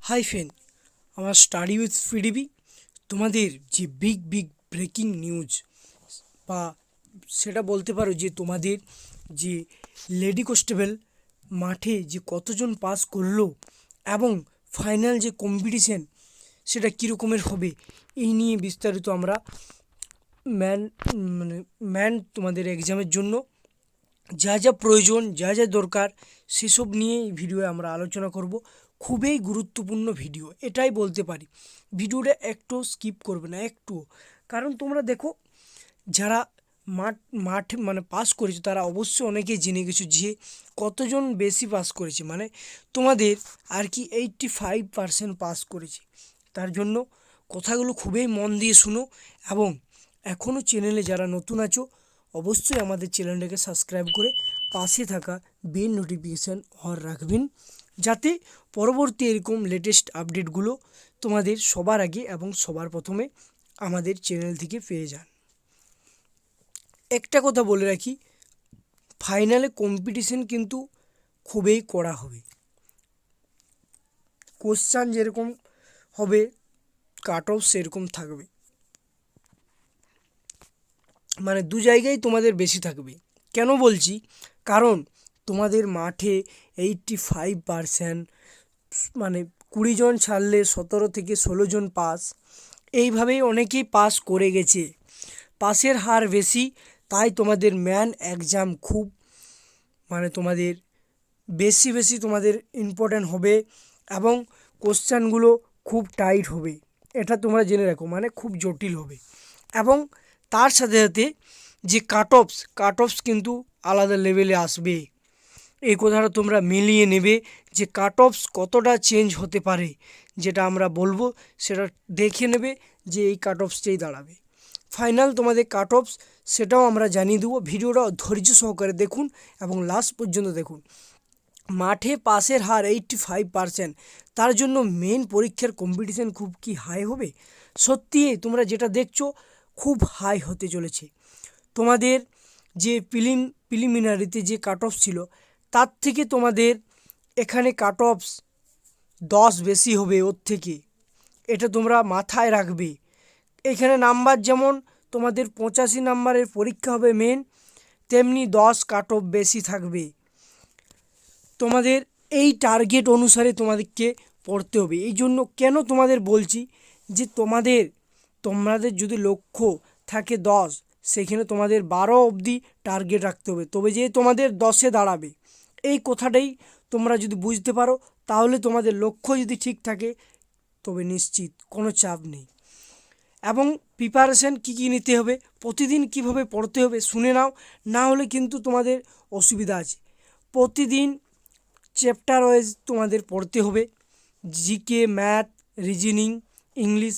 Hi friend, আমার study with PDB তোমাদের যে বিগ ব্রেকিং নিউজ বা সেটা বলতে পারো যে তোমাদের যে লেডি কনস্টেবল মাঠে যে কতজন পাস করলো এবং ফাইনাল যে কম্পিটিশন সেটা কীরকমের হবে এই নিয়ে বিস্তারিত আমরা ম্যান ম্যান তোমাদের এক্সামের জন্য যা যা প্রয়োজন যা যা দরকার সেসব নিয়ে এই ভিডিওয়ে আমরা আলোচনা করব। খুবই গুরুত্বপূর্ণ ভিডিও এটাই বলতে পারি। ভিডিওটা একটু স্কিপ করবে না একটুও, কারণ তোমরা দেখো যারা মাঠে পাস করেছে তারা অবশ্যই অনেকেই জেনে গেছো যে কতজন বেশি পাস করেছে, মানে তোমাদের আর কি 85% পাস করেছে। তার জন্য কথাগুলো খুবই মন দিয়ে শুনো এবং এখনও চ্যানেলে যারা নতুন আছো অবশ্যই আমাদের চ্যানেলটাকে সাবস্ক্রাইব করে পাশে থাকা বেল নোটিফিকেশান অন রাখবেন, যাতে পরবর্তী এরকম লেটেস্ট আপডেটগুলো তোমাদের সবার আগে এবং সবার প্রথমে আমাদের চ্যানেল থেকে পেয়ে যান। একটা কথা বলে রাখি, ফাইনালে কম্পিটিশন কিন্তু খুবই কড়া হবে। কোশ্চান যেরকম হবে কাট অফ সেরকম থাকবে, মানে দু জায়গায় তোমাদের বেশি থাকবে। কেন বলছি, কারণ তোমাদের মাঠে 85%, মানে 20 জন ছাড়লে 17 থেকে 16 জন পাস, এইভাবেই অনেকেই পাস করে গেছে। পাসের হার বেশি, তাই তোমাদের ম্যান এক্সাম খুব তোমাদের বেশি তোমাদের ইম্পর্ট্যান্ট হবে এবং কোশ্চেনগুলো খুব টাইট হবে। এটা তোমরা জেনে রাখো, খুব জটিল হবে। এবং তার সাথে সাথে যে কাট অফস কিন্তু আলাদা লেভেলে আসবে। এই কথাটা তোমরা মিলিয়ে নেবে যে কাট অফস কতটা চেঞ্জ হতে পারে, যেটা আমরা বলবো সেটা দেখে নেবে যে এই কাট অফসটাই দাঁড়াবে ফাইনাল তোমাদের কাট অফস, সেটাও আমরা জানিয়ে দেবো। ভিডিওটা ধৈর্য সহকারে দেখুন এবং লাস্ট পর্যন্ত দেখুন। মাঠে পাসের হার 85%, তার জন্য মেন পরীক্ষার কম্পিটিশান খুব কি হাই হবে? সত্যি তোমরা যেটা দেখছো খুব হাই হতে চলেছে। তোমাদের যে প্রিলিমিনারিতে যে কাট অফ ছিল তার থেকে তোমাদের এখানে কাট অফস 10 বেশি হবে ওর থেকে, এটা তোমরা মাথায় রাখবে। এখানে নাম্বার যেমন তোমাদের 85 নাম্বারের পরীক্ষা হবে মেন, তেমনি 10 কাট অফ বেশি থাকবে। তোমাদের এই টার্গেট অনুসারে তোমাদেরকে পড়তে হবে। এই জন্য কেন তোমাদের বলছি যে তোমাদের যদি লক্ষ্য থাকে 10, সেখানে তোমাদের 12 অবধি টার্গেট রাখতে হবে, তবে যে তোমাদের 10-এ দাঁড়াবে। এই কথাটাই তোমরা যদি বুঝতে পারো, তাহলে তোমাদের লক্ষ্য যদি ঠিক থাকে তবে নিশ্চিত কোনো চাপ নেই। এবং প্রিপারেশান কী নিতে হবে, প্রতিদিন কিভাবে পড়তে হবে শুনে নাও, না হলে কিন্তু তোমাদের অসুবিধা আছে। প্রতিদিন চ্যাপ্টার ওয়াইজ তোমাদের পড়তে হবে। জিকে, ম্যাথ, রিজনিং, ইংলিশ,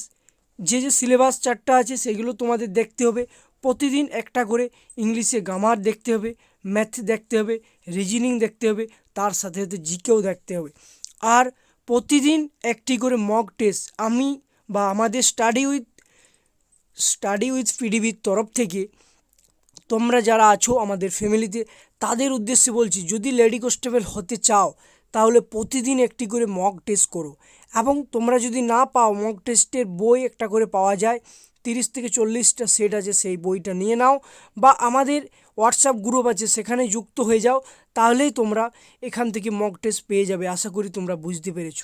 যে সিলেবাস চারটা আছে সেগুলো তোমাদের দেখতে হবে। প্রতিদিন একটা করে ইংলিশে গ্রামার দেখতে হবে, ম্যাথ দেখতে হবে, রিজনিং দেখতে হবে, তার সাথে সাথে জিকেও দেখতে হবে। আর প্রতিদিন একটি করে মক টেস্ট আমি বা আমাদের স্টাডি উইথ পিডিবির তরফ থেকে তোমরা যারা আছো আমাদের ফ্যামিলিতে তাদের উদ্দেশ্যে বলছি, যদি লেডি কনস্টেবল হতে চাও তাহলে প্রতিদিন একটি করে মক টেস্ট করো। এবং তোমরা যদি না পাও, মক টেস্টের বই একটা করে পাওয়া যায়, 30 থেকে 40টা সেট আছে, সেই বইটা নিয়ে নাও বা আমাদের হোয়াটসঅ্যাপ গ্রুপ আছে সেখানে যুক্ত হয়ে যাও, তাহলেই তোমরা এখান থেকে মক টেস্ট পেয়ে যাবে। আশা করি তোমরা বুঝতে পেরেছো।